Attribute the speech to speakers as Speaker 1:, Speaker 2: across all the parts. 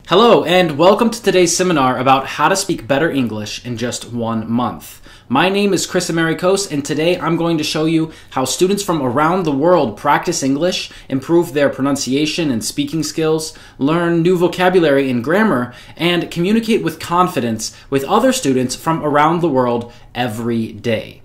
Speaker 1: Hello, and welcome to today's seminar about how to speak better English in just 1 month. My name is Chris Americos, and today I'm going to show you how students from around the world practice English, improve their pronunciation and speaking skills, learn new vocabulary and grammar, and communicate with confidence with other students from around the world every day.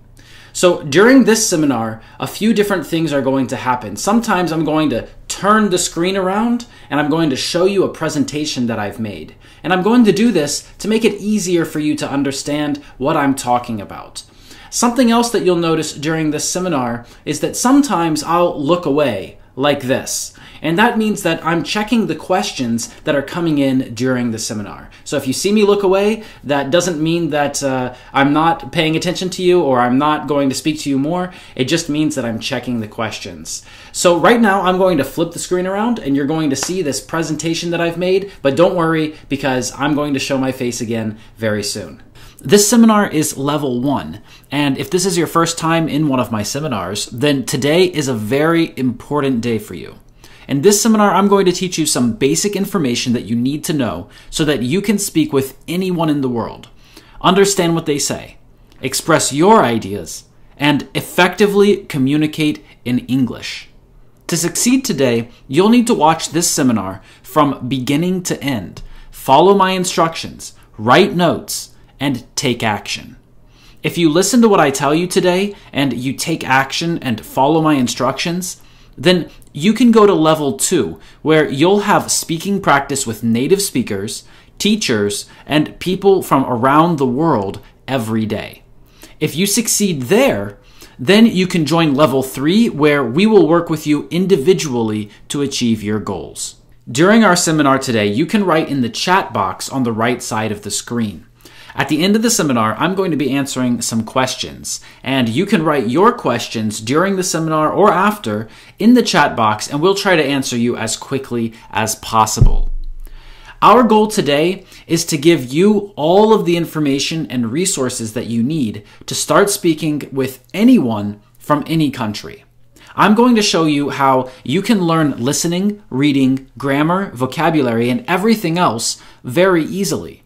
Speaker 1: So during this seminar, a few different things are going to happen. Sometimes I'm going to turn the screen around and I'm going to show you a presentation that I've made. And I'm going to do this to make it easier for you to understand what I'm talking about. Something else that you'll notice during this seminar is that sometimes I'll look away like this. And that means that I'm checking the questions that are coming in during the seminar. So if you see me look away, that doesn't mean that I'm not paying attention to you or I'm not going to speak to you more. It just means that I'm checking the questions. So right now I'm going to flip the screen around and you're going to see this presentation that I've made, but don't worry because I'm going to show my face again very soon. This seminar is level 1, and if this is your first time in one of my seminars, then today is a very important day for you. In this seminar, I'm going to teach you some basic information that you need to know so that you can speak with anyone in the world, understand what they say, express your ideas, and effectively communicate in English. To succeed today, you'll need to watch this seminar from beginning to end, follow my instructions, write notes, and take action. If you listen to what I tell you today and you take action and follow my instructions, then you can go to level 2, where you'll have speaking practice with native speakers, teachers, and people from around the world every day. If you succeed there, then you can join level 3, where we will work with you individually to achieve your goals. During our seminar today, you can write in the chat box on the right side of the screen. At the end of the seminar, I'm going to be answering some questions, and you can write your questions during the seminar or after in the chat box, and we'll try to answer you as quickly as possible. Our goal today is to give you all of the information and resources that you need to start speaking with anyone from any country. I'm going to show you how you can learn listening, reading, grammar, vocabulary, and everything else very easily.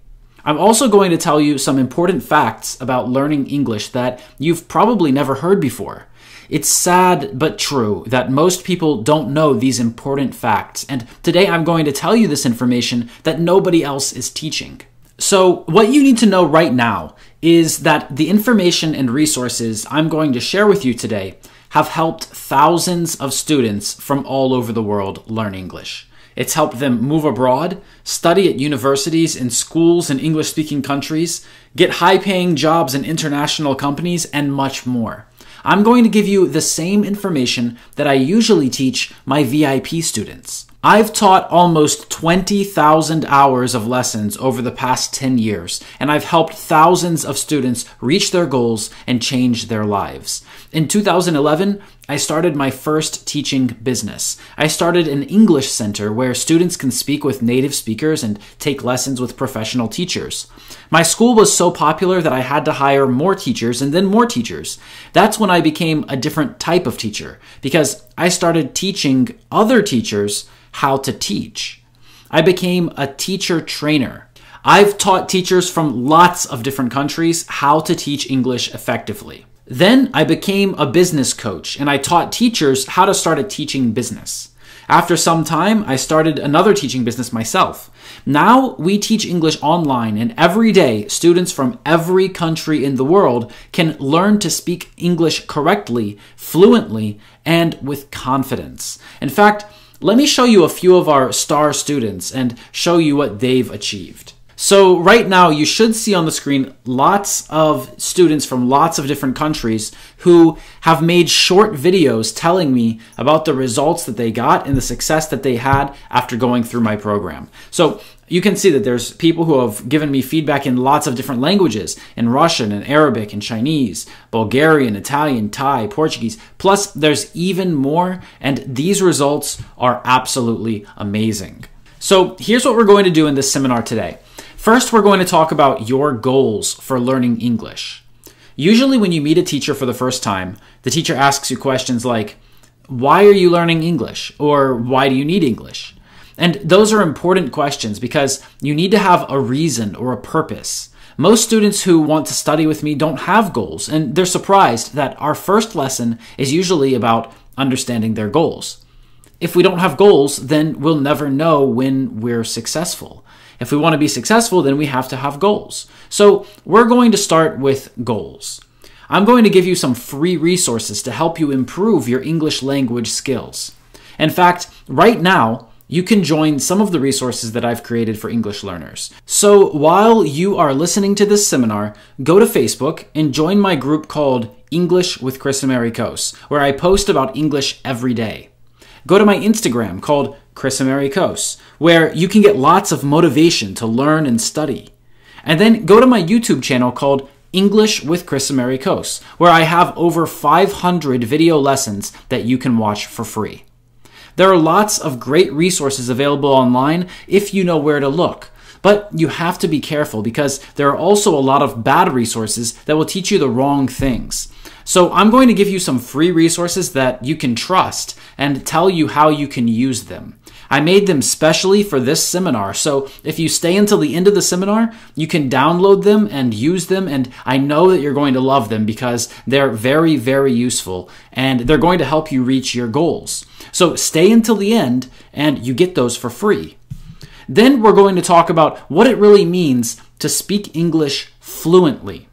Speaker 1: I'm also going to tell you some important facts about learning English that you've probably never heard before. It's sad but true that most people don't know these important facts, and today I'm going to tell you this information that nobody else is teaching. So what you need to know right now is that the information and resources I'm going to share with you today have helped thousands of students from all over the world learn English. It's helped them move abroad, study at universities and schools in English-speaking countries, get high-paying jobs in international companies, and much more. I'm going to give you the same information that I usually teach my VIP students. I've taught almost 20,000 hours of lessons over the past 10 years, and I've helped thousands of students reach their goals and change their lives. In 2011, I started my first teaching business. I started an English center where students can speak with native speakers and take lessons with professional teachers. My school was so popular that I had to hire more teachers and then more teachers. That's when I became a different type of teacher, because I started teaching other teachers how to teach. I became a teacher trainer. I've taught teachers from lots of different countries how to teach English effectively. Then I became a business coach and I taught teachers how to start a teaching business. After some time, I started another teaching business myself. Now we teach English online, and every day students from every country in the world can learn to speak English correctly, fluently, and with confidence. In fact, let me show you a few of our star students and show you what they've achieved. So right now you should see on the screen lots of students from lots of different countries who have made short videos telling me about the results that they got and the success that they had after going through my program. So you can see that there's people who have given me feedback in lots of different languages, in Russian and Arabic and Chinese, Bulgarian, Italian, Thai, Portuguese, plus there's even more, and these results are absolutely amazing. So here's what we're going to do in this seminar today. First, we're going to talk about your goals for learning English. Usually when you meet a teacher for the first time, the teacher asks you questions like, why are you learning English? Or why do you need English? And those are important questions because you need to have a reason or a purpose. Most students who want to study with me don't have goals, and they're surprised that our first lesson is usually about understanding their goals. If we don't have goals, then we'll never know when we're successful. If we want to be successful, then we have to have goals. So we're going to start with goals. I'm going to give you some free resources to help you improve your English language skills. In fact, right now, you can join some of the resources that I've created for English learners. So while you are listening to this seminar, go to Facebook and join my group called English with Chris Americos, where I post about English every day. Go to my Instagram called Chris Americos, where you can get lots of motivation to learn and study. And then go to my YouTube channel called English with Chris Americos, where I have over 500 video lessons that you can watch for free. There are lots of great resources available online if you know where to look, but you have to be careful because there are also a lot of bad resources that will teach you the wrong things. So I'm going to give you some free resources that you can trust and tell you how you can use them. I made them specially for this seminar, so if you stay until the end of the seminar, you can download them and use them, and I know that you're going to love them because they're very, very useful, and they're going to help you reach your goals. So stay until the end, and you get those for free. Then we're going to talk about what it really means to speak English fluently.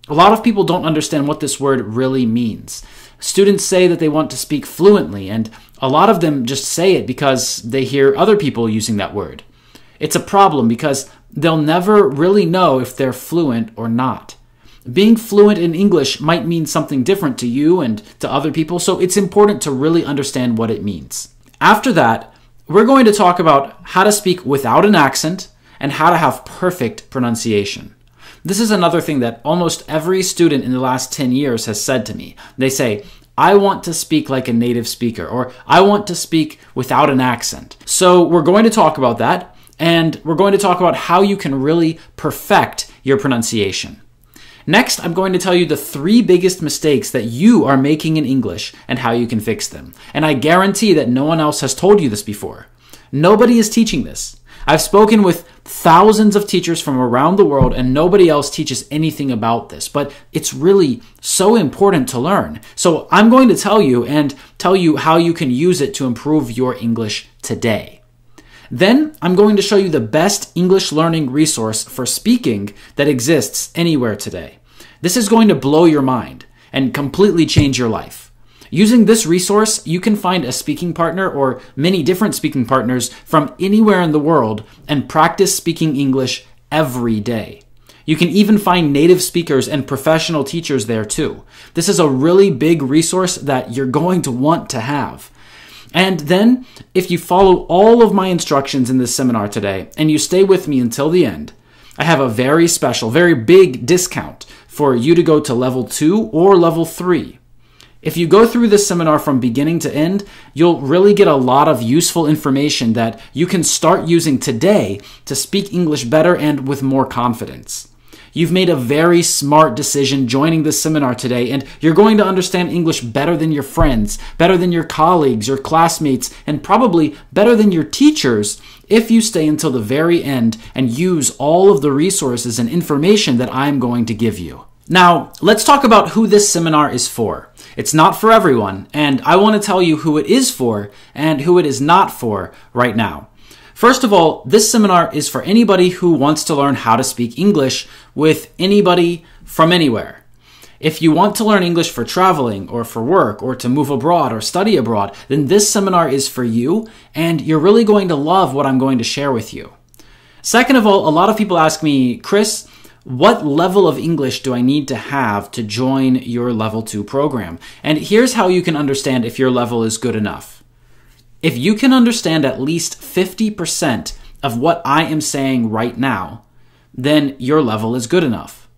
Speaker 1: A lot of people don't understand what this word really means. Students say that they want to speak fluently, and a lot of them just say it because they hear other people using that word. It's a problem because they'll never really know if they're fluent or not. Being fluent in English might mean something different to you and to other people, so it's important to really understand what it means. After that, we're going to talk about how to speak without an accent and how to have perfect pronunciation. This is another thing that almost every student in the last 10 years has said to me. They say, I want to speak like a native speaker, or I want to speak without an accent. So we're going to talk about that, and we're going to talk about how you can really perfect your pronunciation. Next, I'm going to tell you the 3 biggest mistakes that you are making in English and how you can fix them. And I guarantee that no one else has told you this before. Nobody is teaching this. I've spoken with thousands of teachers from around the world and nobody else teaches anything about this, but it's really so important to learn. So I'm going to tell you how you can use it to improve your English today. Then I'm going to show you the best English learning resource for speaking that exists anywhere today. This is going to blow your mind and completely change your life. Using this resource, you can find a speaking partner or many different speaking partners from anywhere in the world and practice speaking English every day. You can even find native speakers and professional teachers there too. This is a really big resource that you're going to want to have. And then, if you follow all of my instructions in this seminar today and you stay with me until the end, I have a very special, very big discount for you to go to level 2 or level 3. If you go through this seminar from beginning to end, you'll really get a lot of useful information that you can start using today to speak English better and with more confidence. You've made a very smart decision joining this seminar today, and you're going to understand English better than your friends, better than your colleagues, your classmates, and probably better than your teachers if you stay until the very end and use all of the resources and information that I'm going to give you. Now, let's talk about who this seminar is for. It's not for everyone, and I want to tell you who it is for and who it is not for right now. First of all, this seminar is for anybody who wants to learn how to speak English with anybody from anywhere. If you want to learn English for traveling or for work or to move abroad or study abroad, then this seminar is for you, and you're really going to love what I'm going to share with you. Second of all, a lot of people ask me, Chris, what level of English do I need to have to join your level 2 program? And here's how you can understand if your level is good enough. If you can understand at least 50% of what I am saying right now, then your level is good enough.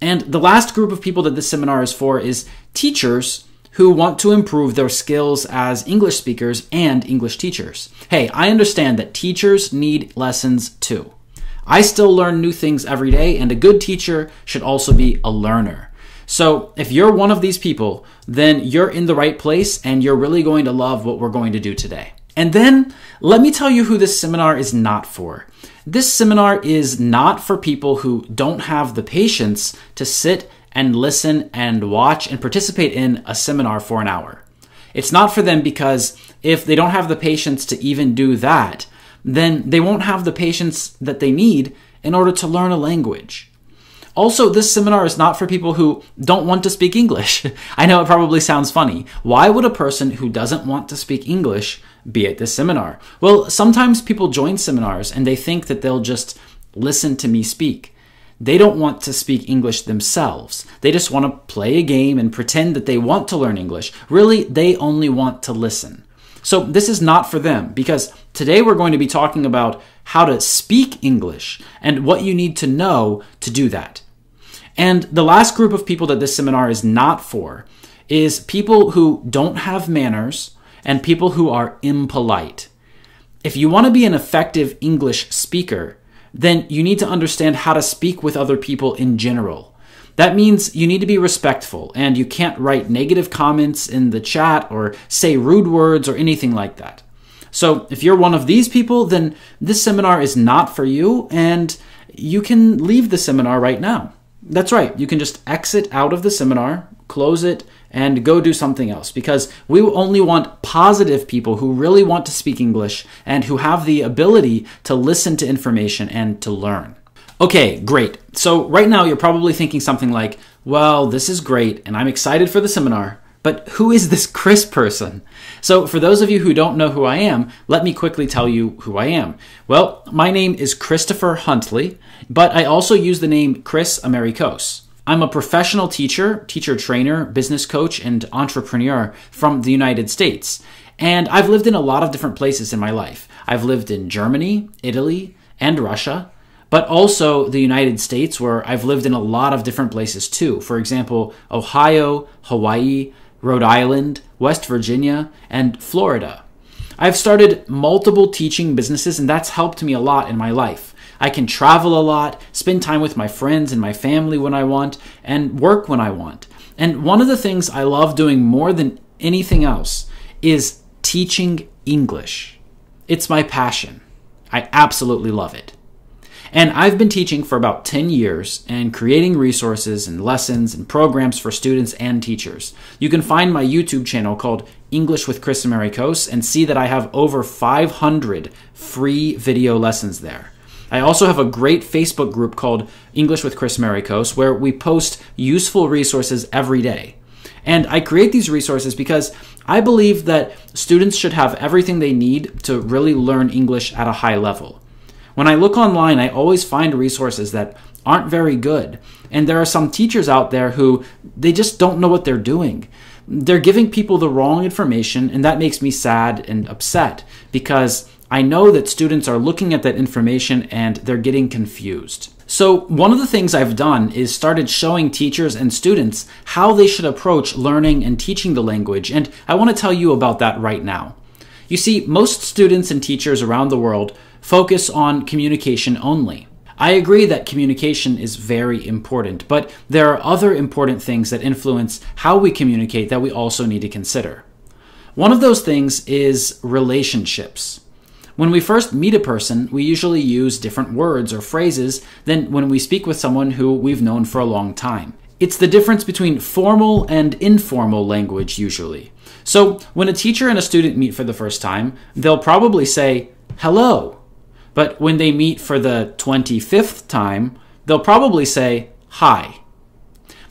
Speaker 1: And the last group of people that this seminar is for is teachers who want to improve their skills as English speakers and English teachers. Hey, I understand that teachers need lessons too. I still learn new things every day, and a good teacher should also be a learner. So if you're one of these people, then you're in the right place and you're really going to love what we're going to do today. And then let me tell you who this seminar is not for. This seminar is not for people who don't have the patience to sit and listen and watch and participate in a seminar for an hour. It's not for them because if they don't have the patience to even do that, then they won't have the patience that they need in order to learn a language. Also, this seminar is not for people who don't want to speak English. I know it probably sounds funny. Why would a person who doesn't want to speak English be at this seminar? Well, sometimes people join seminars and they think that they'll just listen to me speak. They don't want to speak English themselves. They just want to play a game and pretend that they want to learn English. Really, they only want to listen. So this is not for them because today we're going to be talking about how to speak English and what you need to know to do that. And the last group of people that this seminar is not for is people who don't have manners and people who are impolite. If you want to be an effective English speaker, then you need to understand how to speak with other people in general. That means you need to be respectful and you can't write negative comments in the chat or say rude words or anything like that. So if you're one of these people, then this seminar is not for you and you can leave the seminar right now. That's right. You can just exit out of the seminar, close it, and go do something else because we only want positive people who really want to speak English and who have the ability to listen to information and to learn. Okay, great. So right now you're probably thinking something like, well, this is great and I'm excited for the seminar, but who is this Chris person? So for those of you who don't know who I am, let me quickly tell you who I am. Well, my name is Christopher Huntley, but I also use the name Chris Americos. I'm a professional teacher, teacher trainer, business coach, and entrepreneur from the United States. And I've lived in a lot of different places in my life. I've lived in Germany, Italy, and Russia, but also the United States, where I've lived in a lot of different places too. For example, Ohio, Hawaii, Rhode Island, West Virginia, and Florida. I've started multiple teaching businesses, and that's helped me a lot in my life. I can travel a lot, spend time with my friends and my family when I want, and work when I want. And one of the things I love doing more than anything else is teaching English. It's my passion. I absolutely love it. And I've been teaching for about 10 years and creating resources and lessons and programs for students and teachers. You can find my YouTube channel called English with Chris Americos and see that I have over 500 free video lessons there. I also have a great Facebook group called English with Chris Americos where we post useful resources every day. And I create these resources because I believe that students should have everything they need to really learn English at a high level. When I look online, I always find resources that aren't very good. And there are some teachers out there who they just don't know what they're doing. They're giving people the wrong information, and that makes me sad and upset because I know that students are looking at that information and they're getting confused. So one of the things I've done is started showing teachers and students how they should approach learning and teaching the language, and I want to tell you about that right now. You see, most students and teachers around the world focus on communication only. I agree that communication is very important, but there are other important things that influence how we communicate that we also need to consider. One of those things is relationships. When we first meet a person, we usually use different words or phrases than when we speak with someone who we've known for a long time. It's the difference between formal and informal language usually. So when a teacher and a student meet for the first time, they'll probably say, "Hello." But when they meet for the 25th time, they'll probably say, "Hi."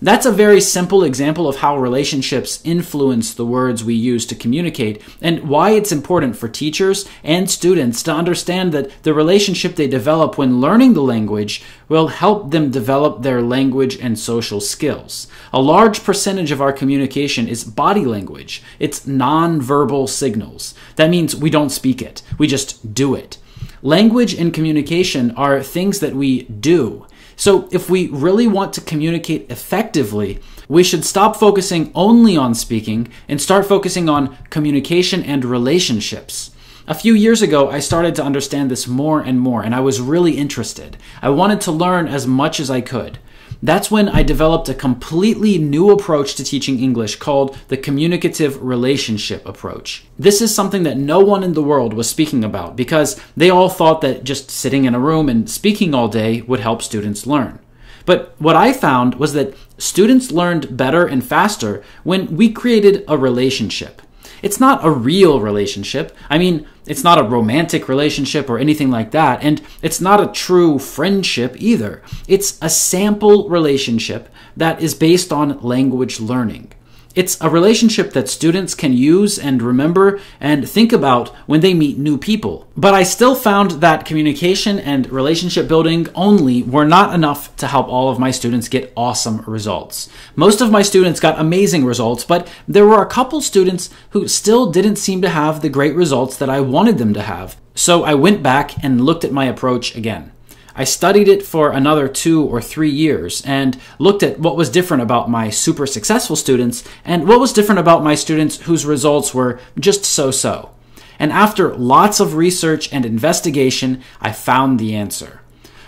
Speaker 1: That's a very simple example of how relationships influence the words we use to communicate and why it's important for teachers and students to understand that the relationship they develop when learning the language will help them develop their language and social skills. A large percentage of our communication is body language. It's non-verbal signals. That means we don't speak it. We just do it. Language and communication are things that we do. So if we really want to communicate effectively, we should stop focusing only on speaking and start focusing on communication and relationships. A few years ago, I started to understand this more and more, and I was really interested. I wanted to learn as much as I could. that's when I developed a completely new approach to teaching English called the communicative relationship approach. This is something that no one in the world was speaking about because they all thought that just sitting in a room and speaking all day would help students learn. But what I found was that students learned better and faster when we created a relationship. It's not a real relationship. I mean, it's not a romantic relationship or anything like that, and it's not a true friendship either. It's a sample relationship that is based on language learning. It's a relationship that students can use and remember and think about when they meet new people. But I still found that communication and relationship building only were not enough to help all of my students get awesome results. Most of my students got amazing results, but there were a couple students who still didn't seem to have the great results that I wanted them to have. So I went back and looked at my approach again. I studied it for another 2 or 3 years and looked at what was different about my super successful students and what was different about my students whose results were just so-so. And after lots of research and investigation, I found the answer.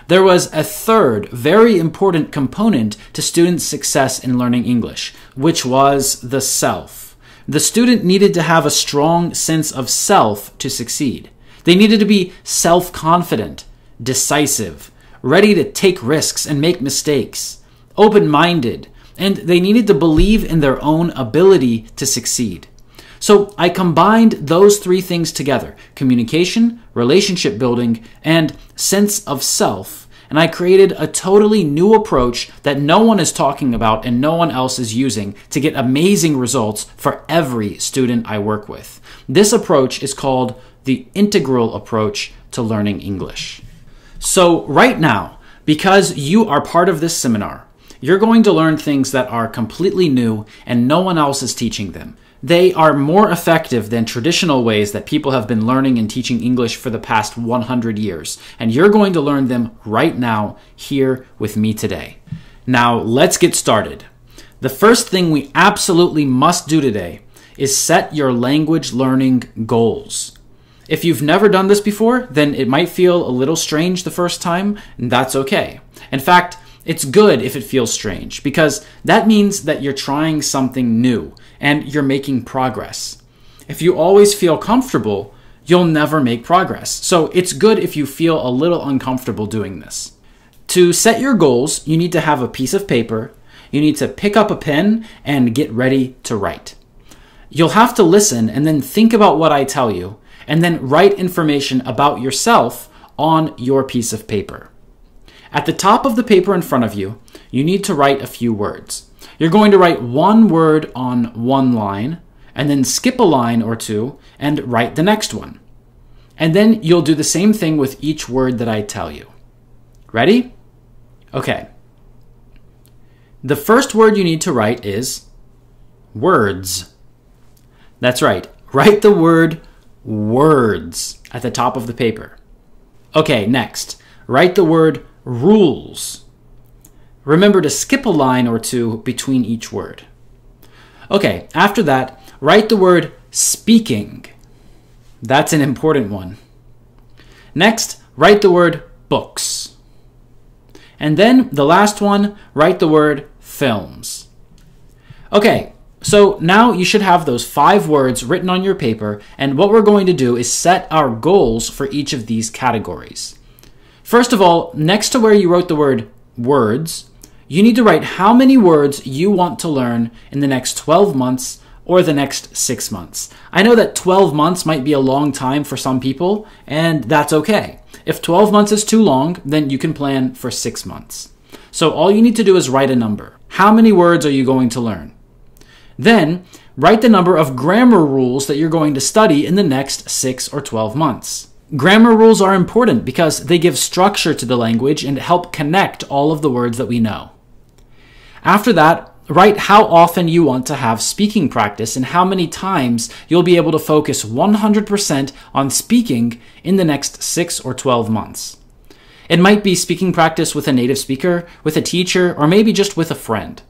Speaker 1: There was a third very important component to students' success in learning English, which was the self. The student needed to have a strong sense of self to succeed. They needed to be self-confident, decisive, ready to take risks and make mistakes, open-minded, and they needed to believe in their own ability to succeed. So I combined those 3 things together: communication, relationship building, and sense of self, and I created a totally new approach that no one is talking about and no one else is using to get amazing results for every student I work with. This approach is called the integral approach to learning English. So right now, because you are part of this seminar, you're going to learn things that are completely new and no one else is teaching them. They are more effective than traditional ways that people have been learning and teaching English for the past 100 years. And you're going to learn them right now here with me today. Now, let's get started. The first thing we absolutely must do today is set your language learning goals. If you've never done this before, then it might feel a little strange the first time, and that's okay. In fact, it's good if it feels strange, because that means that you're trying something new and you're making progress. If you always feel comfortable, you'll never make progress. So it's good if you feel a little uncomfortable doing this. To set your goals, you need to have a piece of paper, you need to pick up a pen, and get ready to write. You'll have to listen and then think about what I tell you, and then write information about yourself on your piece of paper. At the top of the paper in front of you, you need to write a few words. You're going to write 1 word on 1 line, and then skip a line or 2 and write the next one. And then you'll do the same thing with each word that I tell you. Ready? Okay. The first word you need to write is words. That's right. Write the word words at the top of the paper. Okay, next, write the word rules. Remember to skip a line or 2 between each word. Okay, after that, write the word speaking. That's an important one. Next, write the word books. And then the last one, write the word films. Okay. So now you should have those 5 words written on your paper, and what we're going to do is set our goals for each of these categories. First of all, next to where you wrote the word words, you need to write how many words you want to learn in the next 12 months or the next 6 months. I know that 12 months might be a long time for some people, and that's okay. If 12 months is too long, then you can plan for 6 months. So all you need to do is write a number. How many words are you going to learn? Then, write the number of grammar rules that you're going to study in the next 6 or 12 months. Grammar rules are important because they give structure to the language and help connect all of the words that we know. After that, write how often you want to have speaking practice and how many times you'll be able to focus 100% on speaking in the next 6 or 12 months. It might be speaking practice with a native speaker, with a teacher, or maybe just with a friend.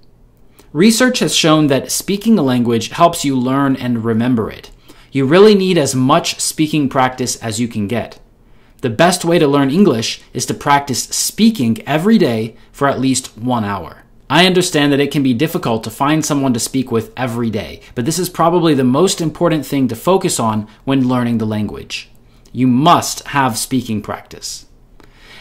Speaker 1: Research has shown that speaking a language helps you learn and remember it. You really need as much speaking practice as you can get. The best way to learn English is to practice speaking every day for at least 1 hour. I understand that it can be difficult to find someone to speak with every day, but this is probably the most important thing to focus on when learning the language. You must have speaking practice.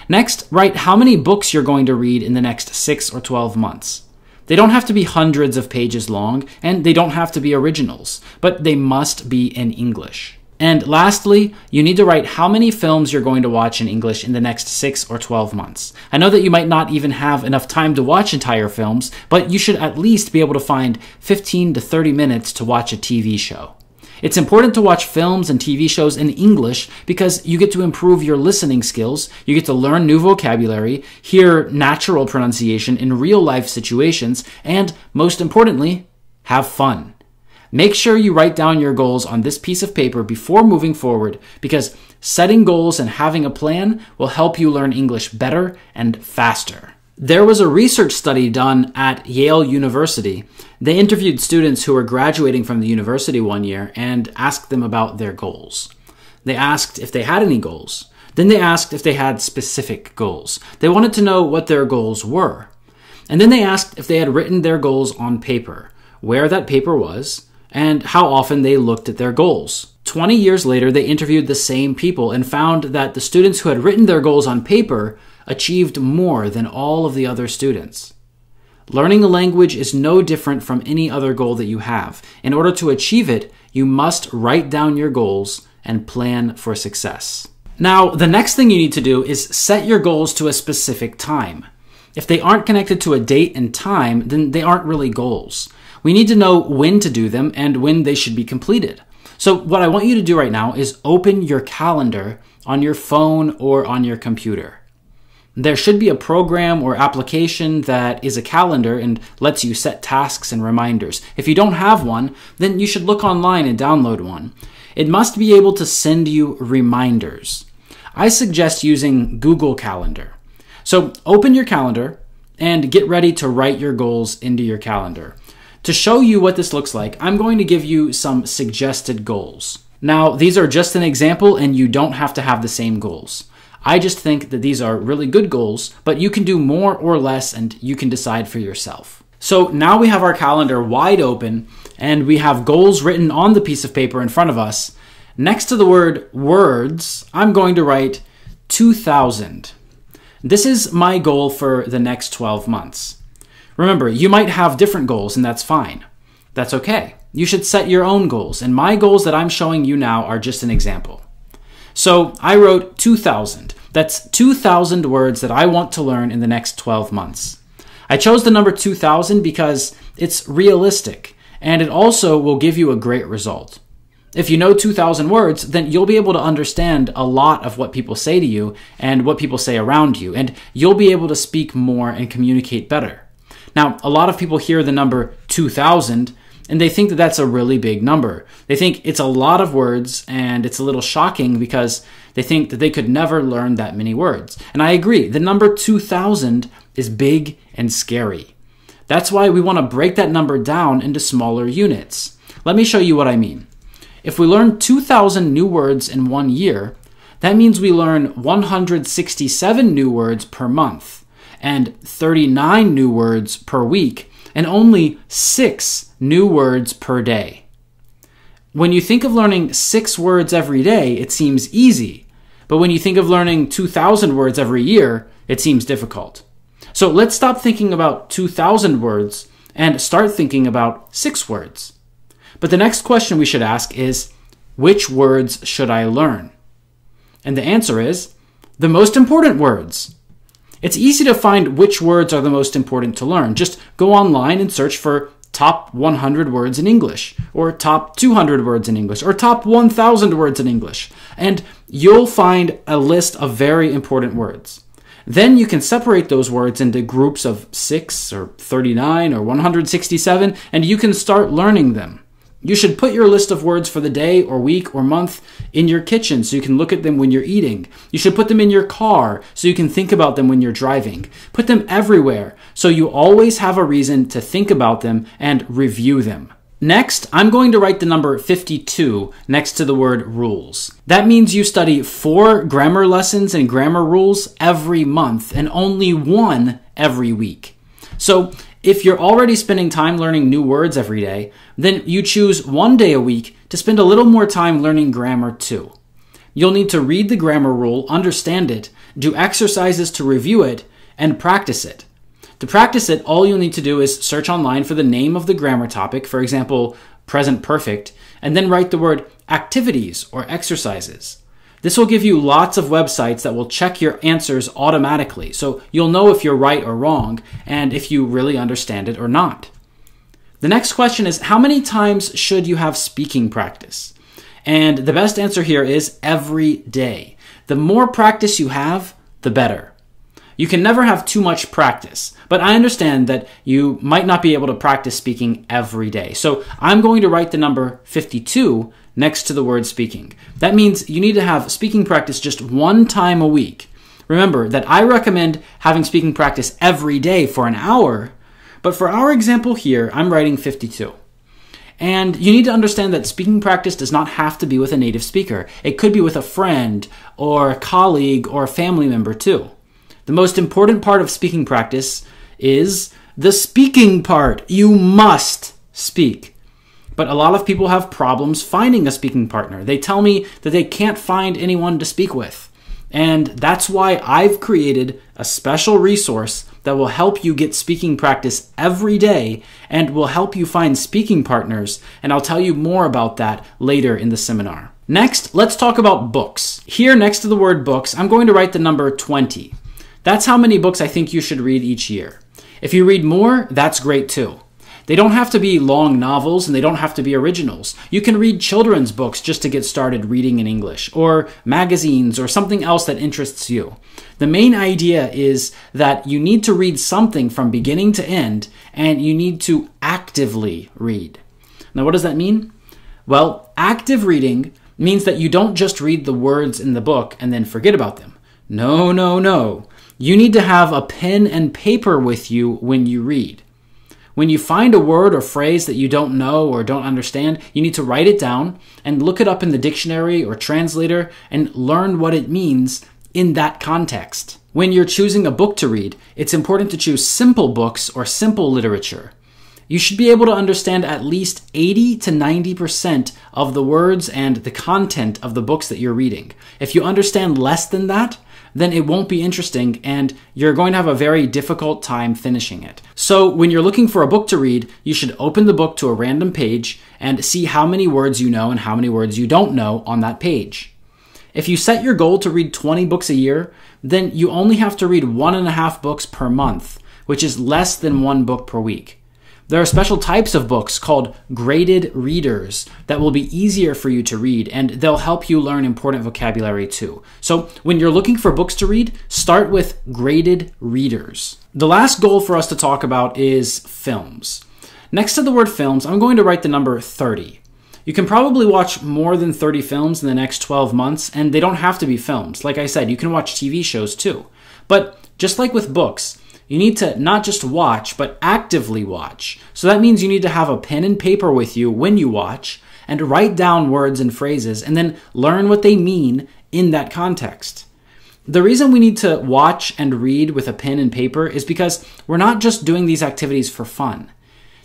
Speaker 1: Next, write how many books you're going to read in the next 6 or 12 months. They don't have to be hundreds of pages long, and they don't have to be originals, but they must be in English. And lastly, you need to write how many films you're going to watch in English in the next 6 or 12 months. I know that you might not even have enough time to watch entire films, but you should at least be able to find 15 to 30 minutes to watch a TV show. It's important to watch films and TV shows in English because you get to improve your listening skills, you get to learn new vocabulary, hear natural pronunciation in real-life situations, and, most importantly, have fun. Make sure you write down your goals on this piece of paper before moving forward because setting goals and having a plan will help you learn English better and faster. There was a research study done at Yale University. They interviewed students who were graduating from the university one year and asked them about their goals. They asked if they had any goals. Then they asked if they had specific goals. They wanted to know what their goals were. And then they asked if they had written their goals on paper, where that paper was, and how often they looked at their goals. 20 years later, they interviewed the same people and found that the students who had written their goals on paper achieved more than all of the other students. Learning a language is no different from any other goal that you have. In order to achieve it, you must write down your goals and plan for success. Now, the next thing you need to do is set your goals to a specific time. If they aren't connected to a date and time, then they aren't really goals. We need to know when to do them and when they should be completed. So what I want you to do right now is open your calendar on your phone or on your computer. There should be a program or application that is a calendar and lets you set tasks and reminders. If you don't have one, then you should look online and download one. It must be able to send you reminders. I suggest using Google Calendar. So open your calendar and get ready to write your goals into your calendar. To show you what this looks like, I'm going to give you some suggested goals. Now, these are just an example and you don't have to have the same goals. I just think that these are really good goals, but you can do more or less and you can decide for yourself. So now we have our calendar wide open and we have goals written on the piece of paper in front of us. Next to the word words, I'm going to write 2,000. This is my goal for the next 12 months. Remember, you might have different goals and that's fine. That's okay. You should set your own goals, and my goals that I'm showing you now are just an example. So I wrote 2,000. That's 2,000 words that I want to learn in the next 12 months. I chose the number 2,000 because it's realistic, and it also will give you a great result. If you know 2,000 words, then you'll be able to understand a lot of what people say to you and what people say around you, and you'll be able to speak more and communicate better. Now, a lot of people hear the number 2,000 and they think that that's a really big number. They think it's a lot of words and it's a little shocking because they think that they could never learn that many words. And I agree, the number 2,000 is big and scary. That's why we want to break that number down into smaller units. Let me show you what I mean. If we learn 2,000 new words in 1 year, that means we learn 167 new words per month and 39 new words per week and only 6 new words per day. When you think of learning 6 words every day, it seems easy. But when you think of learning 2,000 words every year, it seems difficult. So let's stop thinking about 2,000 words and start thinking about 6 words. But the next question we should ask is, which words should I learn? And the answer is, the most important words. It's easy to find which words are the most important to learn. Just go online and search for top 100 words in English, or top 200 words in English, or top 1,000 words in English, and you'll find a list of very important words. Then you can separate those words into groups of 6 or 39 or 167, and you can start learning them. You should put your list of words for the day or week or month in your kitchen so you can look at them when you're eating. You should put them in your car so you can think about them when you're driving. Put them everywhere so you always have a reason to think about them and review them. Next, I'm going to write the number 52 next to the word rules. That means you study 4 grammar lessons and grammar rules every month and only 1 every week. So if you're already spending time learning new words every day, then you choose 1 day a week to spend a little more time learning grammar too. You'll need to read the grammar rule, understand it, do exercises to review it, and practice it. To practice it, all you'll need to do is search online for the name of the grammar topic, for example, present perfect, and then write the word activities or exercises. This will give you lots of websites that will check your answers automatically, so you'll know if you're right or wrong, and if you really understand it or not. The next question is, how many times should you have speaking practice? And the best answer here is every day. The more practice you have, the better. You can never have too much practice, but I understand that you might not be able to practice speaking every day. So I'm going to write the number 52 next to the word speaking. That means you need to have speaking practice just 1 time a week. Remember that I recommend having speaking practice every day for an hour, but for our example here, I'm writing 52. And you need to understand that speaking practice does not have to be with a native speaker. It could be with a friend or a colleague or a family member too. The most important part of speaking practice is the speaking part. You must speak. But a lot of people have problems finding a speaking partner. They tell me that they can't find anyone to speak with. And that's why I've created a special resource that will help you get speaking practice every day and will help you find speaking partners. And I'll tell you more about that later in the seminar. Next, let's talk about books. Here next to the word books, I'm going to write the number 20. That's how many books I think you should read each year. If you read more, that's great too. They don't have to be long novels and they don't have to be originals. You can read children's books just to get started reading in English, or magazines or something else that interests you. The main idea is that you need to read something from beginning to end and you need to actively read. Now, what does that mean? Well, active reading means that you don't just read the words in the book and then forget about them. No, no, no. You need to have a pen and paper with you when you read. When you find a word or phrase that you don't know or don't understand, you need to write it down and look it up in the dictionary or translator and learn what it means in that context. When you're choosing a book to read, it's important to choose simple books or simple literature. You should be able to understand at least 80 to 90% of the words and the content of the books that you're reading. If you understand less than that, then it won't be interesting and you're going to have a very difficult time finishing it. So when you're looking for a book to read, you should open the book to a random page and see how many words you know and how many words you don't know on that page. If you set your goal to read 20 books a year, then you only have to read 1.5 books per month, which is less than 1 book per week. There are special types of books called graded readers that will be easier for you to read, and they'll help you learn important vocabulary too. So when you're looking for books to read, start with graded readers. The last goal for us to talk about is films. Next to the word films, I'm going to write the number 30. You can probably watch more than 30 films in the next 12 months, and they don't have to be films. Like I said, you can watch TV shows too. But just like with books, you need to not just watch, but actively watch. So that means you need to have a pen and paper with you when you watch and write down words and phrases and then learn what they mean in that context. The reason we need to watch and read with a pen and paper is because we're not just doing these activities for fun.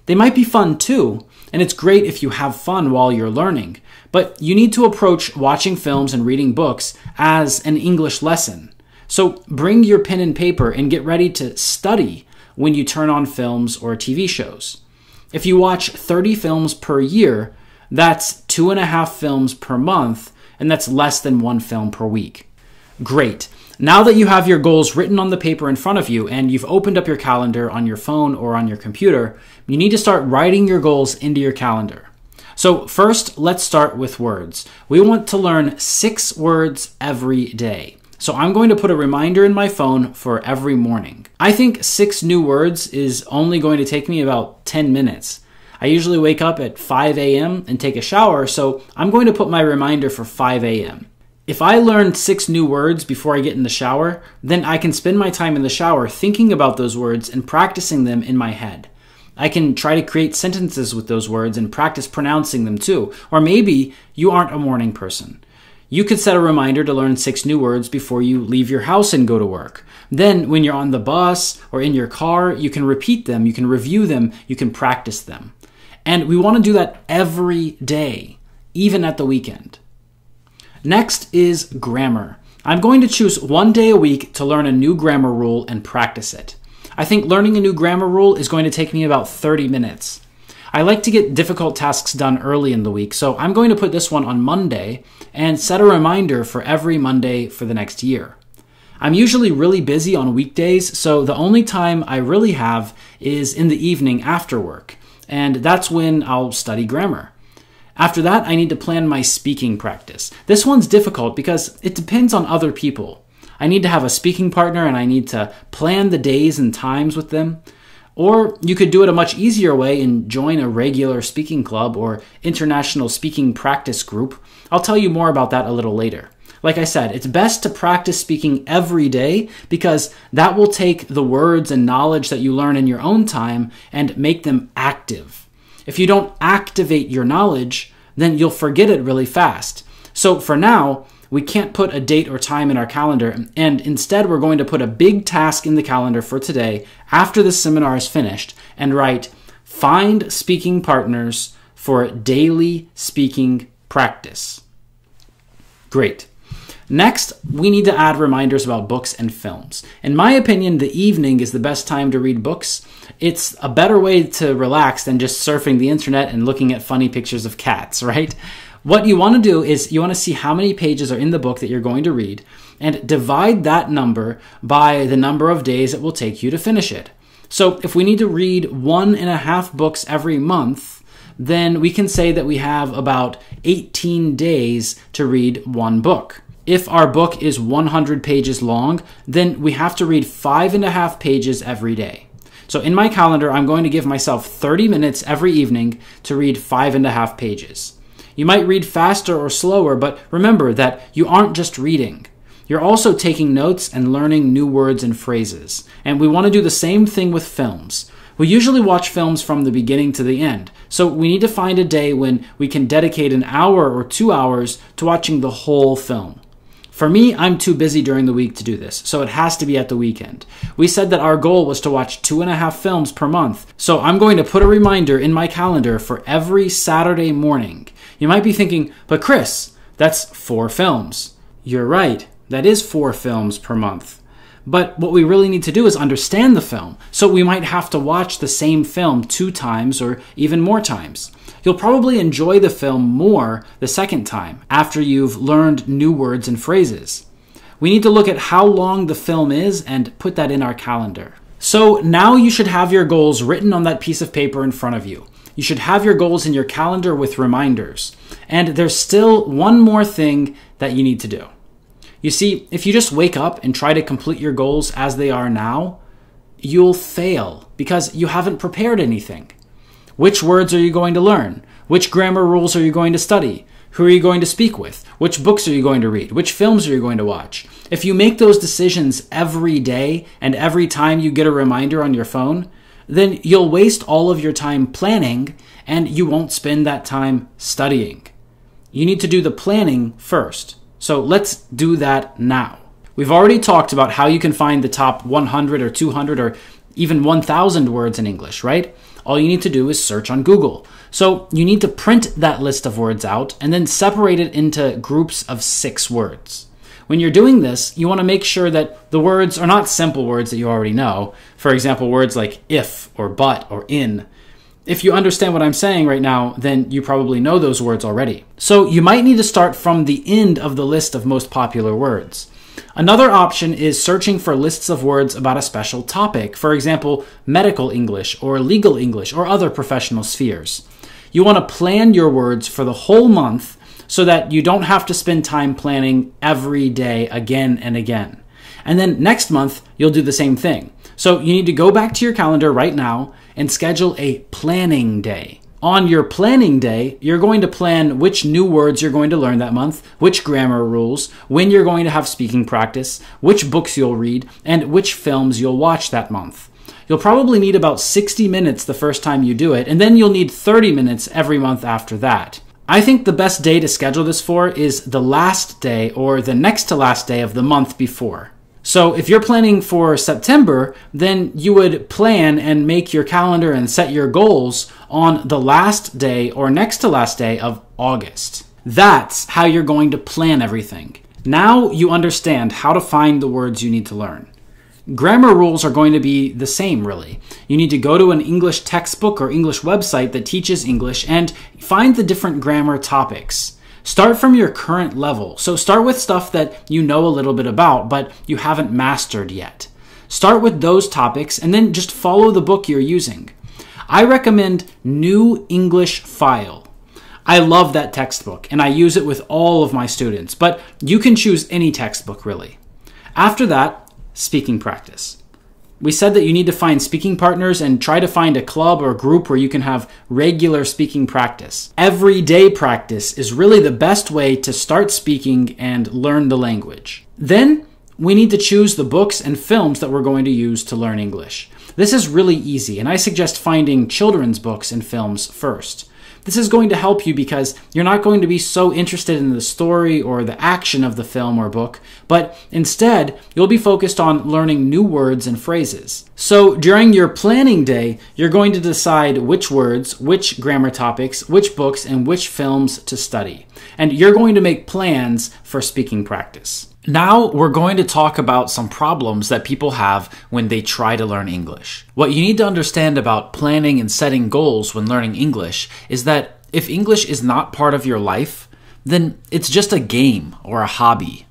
Speaker 1: They might be fun too, and it's great if you have fun while you're learning, but you need to approach watching films and reading books as an English lesson. So bring your pen and paper and get ready to study when you turn on films or TV shows. If you watch 30 films per year, that's 2.5 films per month, and that's less than 1 film per week. Great. Now that you have your goals written on the paper in front of you and you've opened up your calendar on your phone or on your computer, you need to start writing your goals into your calendar. So first, let's start with words. We want to learn 6 words every day. So I'm going to put a reminder in my phone for every morning. I think 6 new words is only going to take me about 10 minutes. I usually wake up at 5 a.m. and take a shower, so I'm going to put my reminder for 5 a.m. If I learn 6 new words before I get in the shower, then I can spend my time in the shower thinking about those words and practicing them in my head. I can try to create sentences with those words and practice pronouncing them too. Or maybe you aren't a morning person. You could set a reminder to learn 6 new words before you leave your house and go to work. Then when you're on the bus or in your car, you can repeat them, you can review them, you can practice them. And we want to do that every day, even at the weekend. Next is grammar. I'm going to choose 1 day a week to learn a new grammar rule and practice it. I think learning a new grammar rule is going to take me about 30 minutes. I like to get difficult tasks done early in the week, so I'm going to put this one on Monday and set a reminder for every Monday for the next year. I'm usually really busy on weekdays, so the only time I really have is in the evening after work, and that's when I'll study grammar. After that, I need to plan my speaking practice. This one's difficult because it depends on other people. I need to have a speaking partner and I need to plan the days and times with them. Or you could do it a much easier way and join a regular speaking club or international speaking practice group. I'll tell you more about that a little later. Like I said, it's best to practice speaking every day because that will take the words and knowledge that you learn in your own time and make them active. If you don't activate your knowledge, then you'll forget it really fast. So for now, we can't put a date or time in our calendar, and instead we're going to put a big task in the calendar for today after this seminar is finished and write, find speaking partners for daily speaking practice. Great. Next, we need to add reminders about books and films. In my opinion, the evening is the best time to read books. It's a better way to relax than just surfing the internet and looking at funny pictures of cats, right? What you want to do is you want to see how many pages are in the book that you're going to read and divide that number by the number of days it will take you to finish it. So if we need to read 1.5 books every month, then we can say that we have about 18 days to read 1 book. If our book is 100 pages long, then we have to read 5.5 pages every day. So in my calendar, I'm going to give myself 30 minutes every evening to read 5.5 pages. You might read faster or slower, but remember that you aren't just reading. You're also taking notes and learning new words and phrases. And we want to do the same thing with films. We usually watch films from the beginning to the end, so we need to find a day when we can dedicate an hour or 2 hours to watching the whole film. For me, I'm too busy during the week to do this, so it has to be at the weekend. We said that our goal was to watch 2.5 films per month, so I'm going to put a reminder in my calendar for every Saturday morning. You might be thinking, but Chris, that's 4 films. You're right, that is 4 films per month. But what we really need to do is understand the film, so we might have to watch the same film 2 times or even more times. You'll probably enjoy the film more the second time after you've learned new words and phrases. We need to look at how long the film is and put that in our calendar. So now you should have your goals written on that piece of paper in front of you. You should have your goals in your calendar with reminders. And there's still one more thing that you need to do. You see, if you just wake up and try to complete your goals as they are now, you'll fail because you haven't prepared anything. Which words are you going to learn? Which grammar rules are you going to study? Who are you going to speak with? Which books are you going to read? Which films are you going to watch? If you make those decisions every day and every time you get a reminder on your phone, then you'll waste all of your time planning and you won't spend that time studying. You need to do the planning first. So let's do that now. We've already talked about how you can find the top 100 or 200 or even 1,000 words in English, right? All you need to do is search on Google. So you need to print that list of words out and then separate it into groups of 6 words. When you're doing this, you want to make sure that the words are not simple words that you already know. For example, words like if or but or in. If you understand what I'm saying right now, then you probably know those words already. So you might need to start from the end of the list of most popular words. Another option is searching for lists of words about a special topic, for example, medical English or legal English or other professional spheres. You want to plan your words for the whole month so that you don't have to spend time planning every day again and again. And then next month, you'll do the same thing. So you need to go back to your calendar right now and schedule a planning day. On your planning day, you're going to plan which new words you're going to learn that month, which grammar rules, when you're going to have speaking practice, which books you'll read, and which films you'll watch that month. you'll probably need about 60 minutes the first time you do it, and then you'll need 30 minutes every month after that. I think the best day to schedule this for is the last day or the next to last day of the month before. So if you're planning for September, then you would plan and make your calendar and set your goals on the last day or next to last day of August. That's how you're going to plan everything. Now you understand how to find the words you need to learn. Grammar rules are going to be the same, really. You need to go to an English textbook or English website that teaches English and find the different grammar topics. Start from your current level. So start with stuff that you know a little bit about, but you haven't mastered yet. Start with those topics and then just follow the book you're using. I recommend New English File. I love that textbook and I use it with all of my students, but you can choose any textbook really. After that, speaking practice. We said that you need to find speaking partners and try to find a club or group where you can have regular speaking practice. Everyday practice is really the best way to start speaking and learn the language. Then we need to choose the books and films that we're going to use to learn English. This is really easy, and I suggest finding children's books and films first. This is going to help you because you're not going to be so interested in the story or the action of the film or book, but instead, you'll be focused on learning new words and phrases. So during your planning day, you're going to decide which words, which grammar topics, which books, and which films to study. And you're going to make plans for speaking practice. Now we're going to talk about some problems that people have when they try to learn English. What you need to understand about planning and setting goals when learning English is that if English is not part of your life, then it's just a game or a hobby.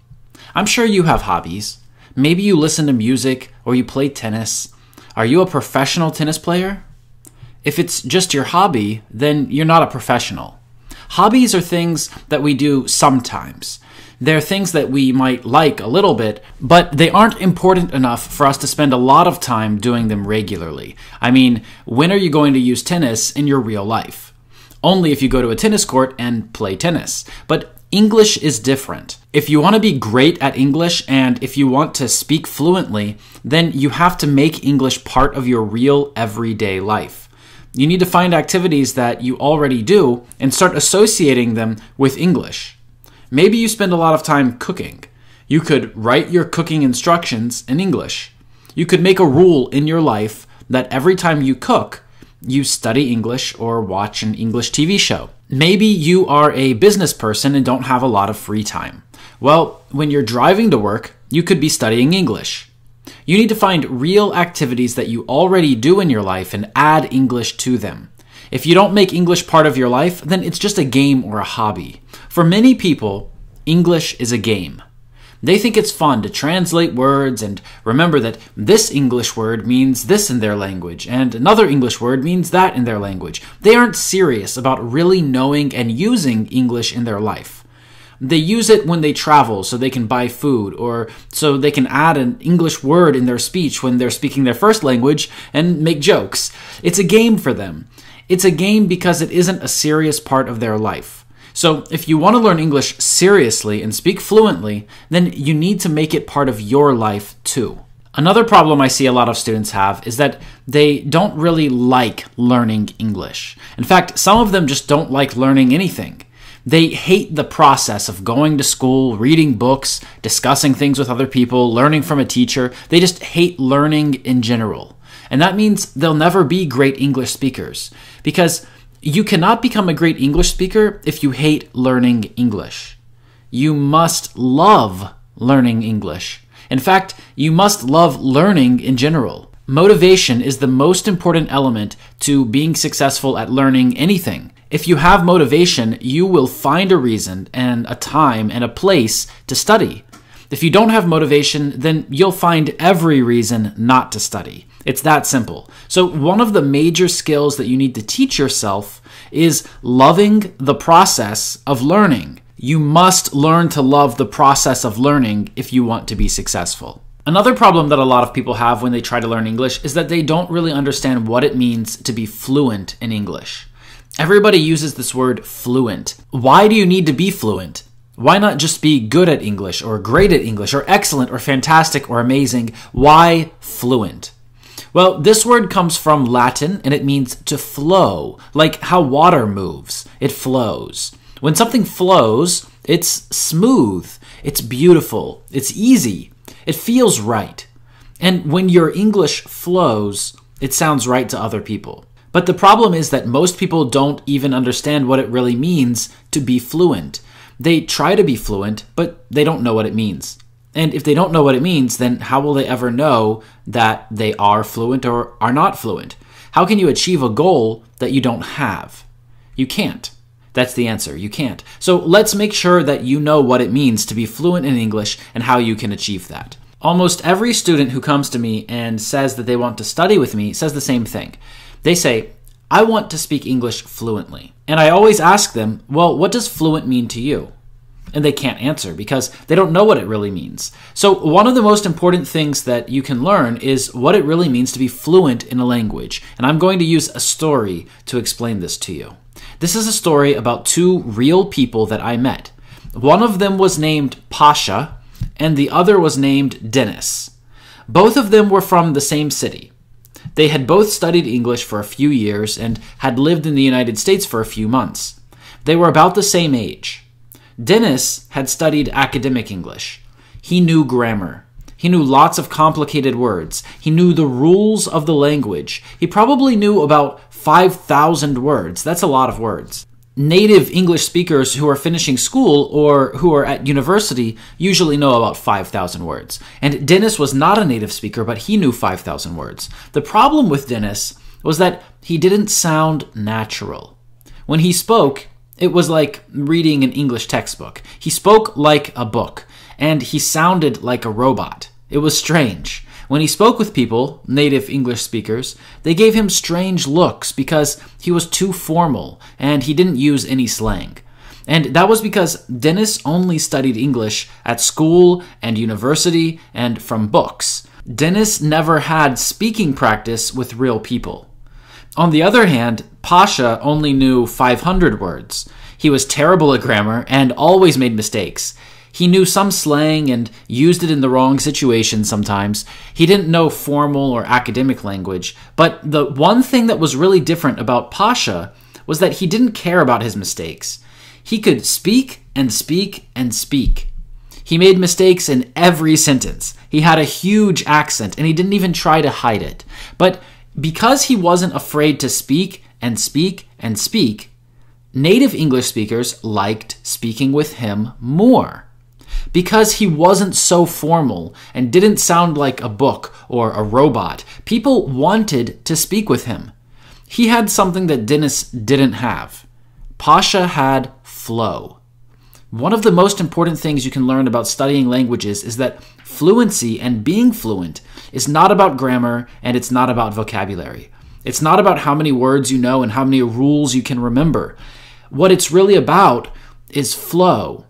Speaker 1: I'm sure you have hobbies. Maybe you listen to music or you play tennis. Are you a professional tennis player? If it's just your hobby, then you're not a professional. Hobbies are things that we do sometimes. They're things that we might like a little bit, but they aren't important enough for us to spend a lot of time doing them regularly. I mean, when are you going to use tennis in your real life? Only if you go to a tennis court and play tennis. But English is different. If you want to be great at English and if you want to speak fluently, then you have to make English part of your real everyday life. You need to find activities that you already do and start associating them with English. Maybe you spend a lot of time cooking. You could write your cooking instructions in English. You could make a rule in your life that every time you cook, you study English or watch an English TV show. Maybe you are a business person and don't have a lot of free time. Well, when you're driving to work, you could be studying English. You need to find real activities that you already do in your life and add English to them. If you don't make English part of your life, then it's just a game or a hobby. For many people, English is a game. They think it's fun to translate words and remember that this English word means this in their language and another English word means that in their language. They aren't serious about really knowing and using English in their life. They use it when they travel so they can buy food or so they can add an English word in their speech when they're speaking their first language and make jokes. It's a game for them. It's a game because it isn't a serious part of their life. So if you want to learn English seriously and speak fluently, then you need to make it part of your life too. Another problem I see a lot of students have is that they don't really like learning English. In fact, some of them just don't like learning anything. They hate the process of going to school, reading books, discussing things with other people, learning from a teacher. They just hate learning in general. And that means they'll never be great English speakers because you cannot become a great English speaker if you hate learning English. You must love learning English. In fact, you must love learning in general. Motivation is the most important element to being successful at learning anything. If you have motivation, you will find a reason and a time and a place to study. If you don't have motivation, then you'll find every reason not to study. It's that simple. So one of the major skills that you need to teach yourself is loving the process of learning. You must learn to love the process of learning if you want to be successful. Another problem that a lot of people have when they try to learn English is that they don't really understand what it means to be fluent in English. Everybody uses this word fluent. Why do you need to be fluent? Why not just be good at English or great at English or excellent or fantastic or amazing? Why fluent? Well, this word comes from Latin and it means to flow, like how water moves. It flows. When something flows, it's smooth, it's beautiful, it's easy, it feels right. And when your English flows, it sounds right to other people. But the problem is that most people don't even understand what it really means to be fluent. They try to be fluent, but they don't know what it means. And if they don't know what it means, then how will they ever know that they are fluent or are not fluent? How can you achieve a goal that you don't have? You can't. That's the answer. You can't. So let's make sure that you know what it means to be fluent in English and how you can achieve that. Almost every student who comes to me and says that they want to study with me says the same thing. They say, I want to speak English fluently. And I always ask them, well, what does fluent mean to you? And they can't answer because they don't know what it really means. So one of the most important things that you can learn is what it really means to be fluent in a language. And I'm going to use a story to explain this to you. This is a story about two real people that I met. One of them was named Pasha, and the other was named Dennis. Both of them were from the same city. They had both studied English for a few years and had lived in the United States for a few months. They were about the same age. Dennis had studied academic English. He knew grammar. He knew lots of complicated words. He knew the rules of the language. He probably knew about 5,000 words. That's a lot of words. Native English speakers who are finishing school or who are at university usually know about 5,000 words. And Dennis was not a native speaker, but he knew 5,000 words. The problem with Dennis was that he didn't sound natural. When he spoke, it was like reading an English textbook. He spoke like a book, and he sounded like a robot. It was strange. When he spoke with people, native English speakers, they gave him strange looks because he was too formal and he didn't use any slang. And that was because Dennis only studied English at school and university and from books. Dennis never had speaking practice with real people. On the other hand, Pasha only knew 500 words. He was terrible at grammar and always made mistakes. He knew some slang and used it in the wrong situation sometimes. He didn't know formal or academic language. But the one thing that was really different about Pasha was that he didn't care about his mistakes. He could speak and speak and speak. He made mistakes in every sentence. He had a huge accent and he didn't even try to hide it. But because he wasn't afraid to speak and speak and speak, native English speakers liked speaking with him more. Because he wasn't so formal and didn't sound like a book or a robot, people wanted to speak with him. He had something that Dennis didn't have. Pasha had flow. One of the most important things you can learn about studying languages is that fluency and being fluent is not about grammar and it's not about vocabulary. It's not about how many words you know and how many rules you can remember. What it's really about is flow.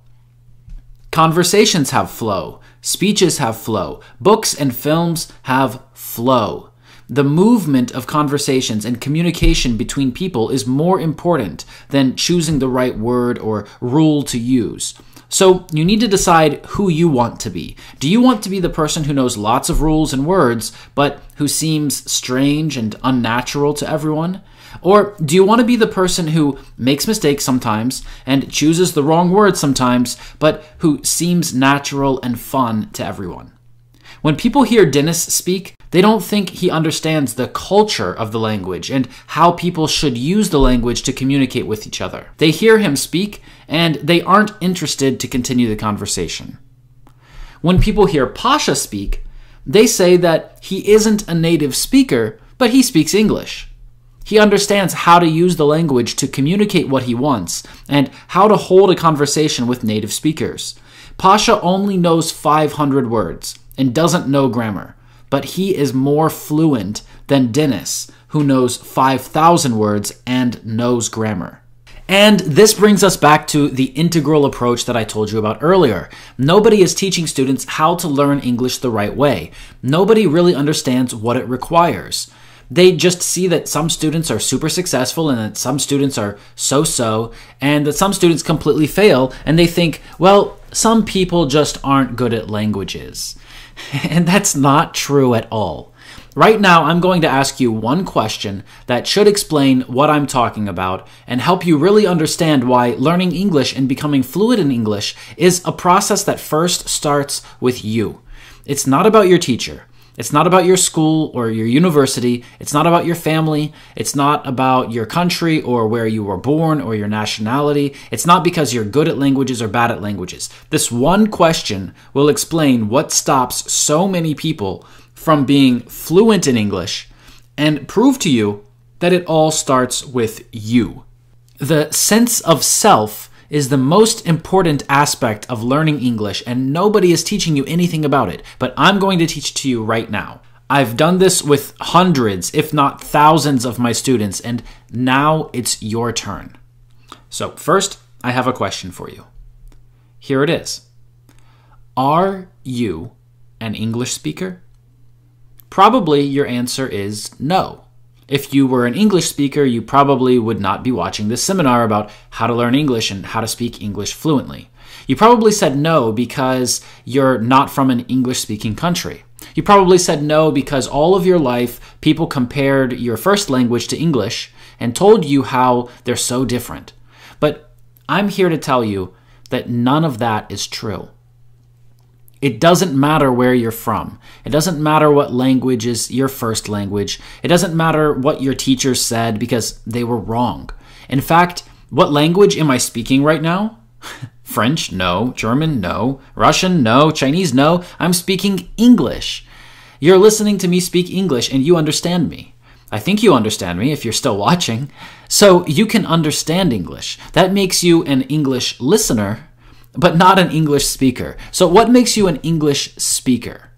Speaker 1: Conversations have flow. Speeches have flow. Books and films have flow. The movement of conversations and communication between people is more important than choosing the right word or rule to use. So you need to decide who you want to be. Do you want to be the person who knows lots of rules and words, but who seems strange and unnatural to everyone? Or do you want to be the person who makes mistakes sometimes and chooses the wrong word sometimes, but who seems natural and fun to everyone? When people hear Dennis speak, they don't think he understands the culture of the language and how people should use the language to communicate with each other. They hear him speak and they aren't interested to continue the conversation. When people hear Pasha speak, they say that he isn't a native speaker, but he speaks English. He understands how to use the language to communicate what he wants and how to hold a conversation with native speakers. Pasha only knows 500 words and doesn't know grammar, but he is more fluent than Dennis, who knows 5,000 words and knows grammar. And this brings us back to the integral approach that I told you about earlier. Nobody is teaching students how to learn English the right way. Nobody really understands what it requires. They just see that some students are super successful and that some students are so-so and that some students completely fail, and they think, well, some people just aren't good at languages. And that's not true at all. Right now, I'm going to ask you one question that should explain what I'm talking about and help you really understand why learning English and becoming fluent in English is a process that first starts with you. It's not about your teacher. It's not about your school or your university. It's not about your family. It's not about your country or where you were born or your nationality. It's not because you're good at languages or bad at languages. This one question will explain what stops so many people from being fluent in English and prove to you that it all starts with you. The sense of self is the most important aspect of learning English, and nobody is teaching you anything about it, but I'm going to teach it to you right now. I've done this with hundreds, if not thousands of my students, and now it's your turn. So first, I have a question for you. Here it is. Are you an English speaker? Probably your answer is no. If you were an English speaker, you probably would not be watching this seminar about how to learn English and how to speak English fluently. You probably said no because you're not from an English-speaking country. You probably said no because all of your life, people compared your first language to English and told you how they're so different. But I'm here to tell you that none of that is true. It doesn't matter where you're from. It doesn't matter what language is your first language. It doesn't matter what your teacher said because they were wrong. In fact, what language am I speaking right now? French? No. German? No. Russian? No. Chinese? No. I'm speaking English. You're listening to me speak English and you understand me. I think you understand me if you're still watching. So you can understand English. That makes you an English listener, but not an English speaker. So what makes you an English speaker?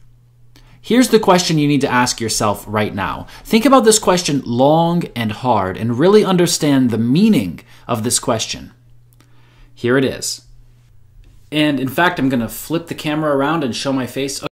Speaker 1: Here's the question you need to ask yourself right now. Think about this question long and hard and really understand the meaning of this question. Here it is. And in fact, I'm going to flip the camera around and show my face.